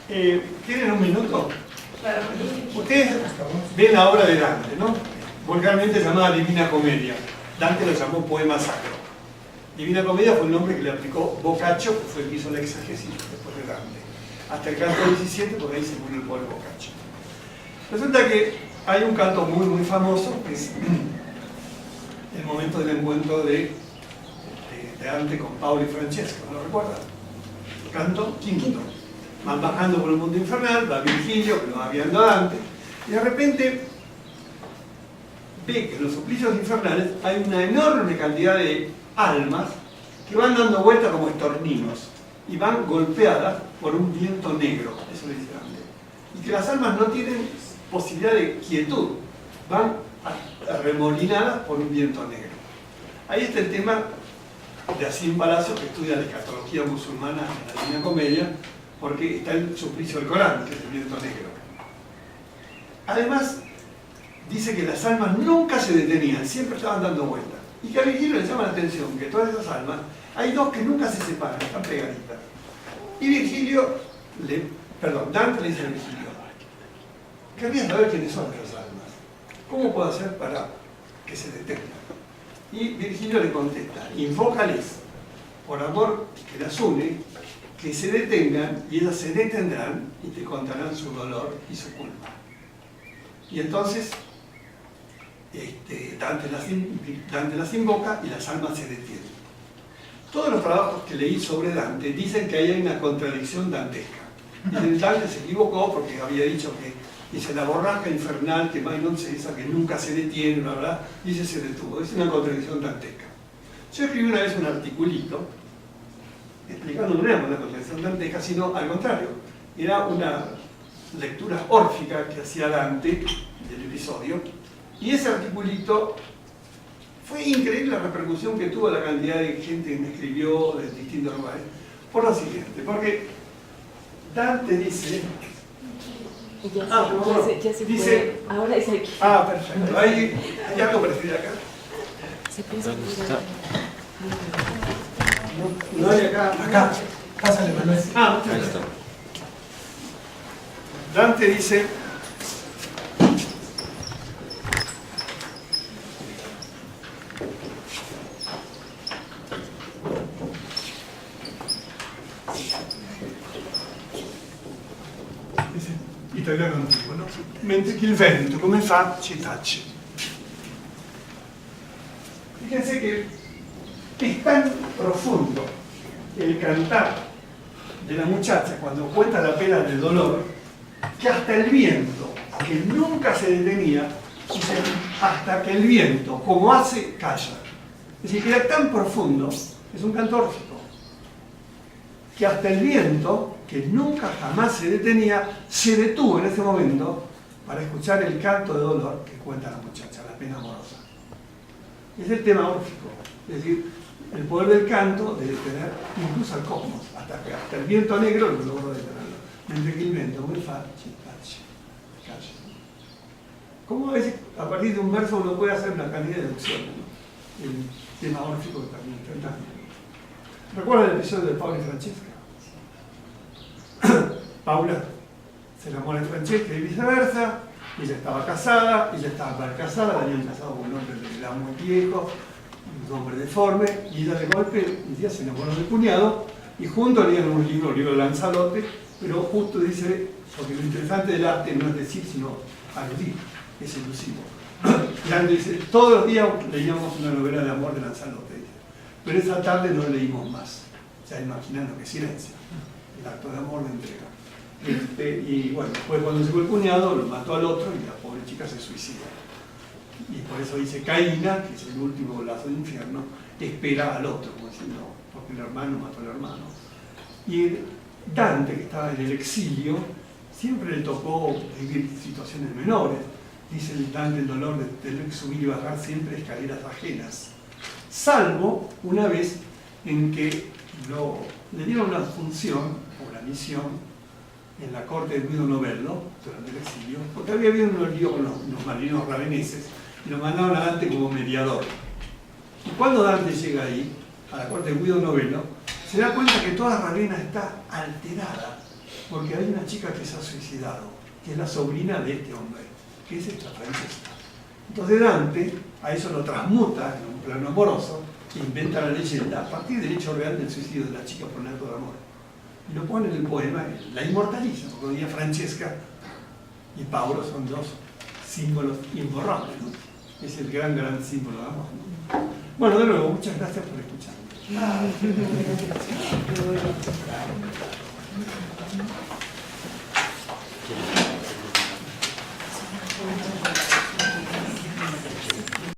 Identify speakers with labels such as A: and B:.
A: ¿Tienen un minuto? Ustedes ven la obra de Dante, ¿no? Vulgarmente llamada Divina Comedia. Dante lo llamó poema sacro. Divina Comedia fue el nombre que le aplicó Boccaccio, que fue el que hizo la exégesis después de Dante. Hasta el canto 17, porque ahí se murió el pobre Boccaccio. Resulta que hay un canto muy famoso, que es el momento del encuentro de Dante con Paolo y Francesca, ¿no lo recuerdan? Canto quinto. Van bajando por el mundo infernal, va Virgilio, que lo va viendo a Dante, y de repente ve que en los suplicios infernales hay una enorme cantidad de almas que van dando vueltas como estorninos y van golpeadas por un viento negro, eso le dice Dante. Y que las almas no tienen posibilidad de quietud, van arremolinadas por un viento negro. Ahí está el tema de Asim Palacio, que estudia la escatología musulmana en la Divina Comedia, porque está el suplicio del Corán, que es el viento negro. Además, dice que las almas nunca se detenían, siempre estaban dando vueltas. Y que a Virgilio le llama la atención que todas esas almas, hay dos que nunca se separan, están pegaditas. Y Dante le dice a Virgilio, querría saber quiénes son esas almas. ¿Cómo puedo hacer para que se detengan? Y Virgilio le contesta, invócales, por amor que las une, que se detengan y ellas se detendrán y te contarán su dolor y su culpa. Y entonces Dante las invoca y las almas se detienen. Todos los trabajos que leí sobre Dante dicen que hay una contradicción dantesca. Dicen, Dante se equivocó porque había dicho que dice la borrasca infernal que Maynard se dice que nunca se detiene, bla, bla, dice se detuvo. Es una contradicción dantesca. Yo escribí una vez un articulito explicando no era una contradicción dantesca, sino al contrario, era una lectura órfica que hacía Dante del episodio, y ese articulito fue increíble la repercusión que tuvo, la cantidad de gente que me escribió de distintos lugares, por lo siguiente, porque Dante dice...
B: Ya se dice, ahora es aquí.
A: Perfecto. ¿Hay algo parecido acá?
B: ¿Dónde está?
A: No hay acá.
C: Acá. Pásale, Manuel.
A: Muchas gracias. Dante dice... italiano antico, no? Mentre che il vento come fa ci tace. Fíjense que es tan profundo el cantar de la muchacha cuando cuenta la pena del dolor que hasta el viento, que nunca se detenía, dice, hasta que el viento, como hace, calla. Es decir, que era tan profundo, es un canto órfico, que hasta el viento, que nunca jamás se detenía, se detuvo en ese momento para escuchar el canto de dolor que cuenta la muchacha, la pena amorosa. Es el tema órfico, es decir, el poder del canto de detener incluso al cosmos, hasta el viento negro lo logró detenerlo. Mentre que el viento come fa, ci tace, calla. ¿Cómo es? A partir de un verso uno puede hacer una cantidad de deducciones, ¿no? El tema órfico que también está tan. ¿Recuerdan el episodio de Paolo y Francesca? Paula se enamora de Francesca y viceversa, ella estaba casada, ella estaba mal casada, la habían casado con un hombre que era muy viejo, un hombre deforme, y ella de golpe un día se enamoró del cuñado y juntos leían un libro de Lanzarote, pero justo dice, porque lo interesante del arte no es decir, sino aludir, es elusivo. Dante dice, todos los días leíamos una novela de amor de Lanzarote, pero esa tarde no leímos más, ya imaginando que silencio, el acto de amor de entrega. Y bueno, después cuando llegó el cuñado lo mató al otro y la pobre chica se suicida. Y por eso dice Caína, que es el último lazo de infierno, espera al otro, como diciendo, porque el hermano mató al hermano. Y Dante, que estaba en el exilio, siempre le tocó vivir situaciones menores. Dice el Dante, el dolor de tener que subir y bajar siempre escaleras ajenas. Salvo una vez en que le dieron una función o una misión en la corte de Guido Novello durante el exilio, porque había habido unos líos con los marinos raveneses y lo mandaron a Dante como mediador. Y cuando Dante llega ahí, a la corte de Guido Novello, se da cuenta que toda Ravenna está alterada porque hay una chica que se ha suicidado, que es la sobrina de este hombre, que es esta Francesca. Entonces Dante a eso lo transmuta en un plano amoroso, e inventa la leyenda a partir del hecho real del suicidio de la chica por un acto de amor. Y lo pone en el poema, la inmortaliza, porque hoy día Francesca y Paolo son dos símbolos imborrables, ¿no? Es el gran símbolo de amor, ¿no? Bueno, de nuevo, muchas gracias por escucharme.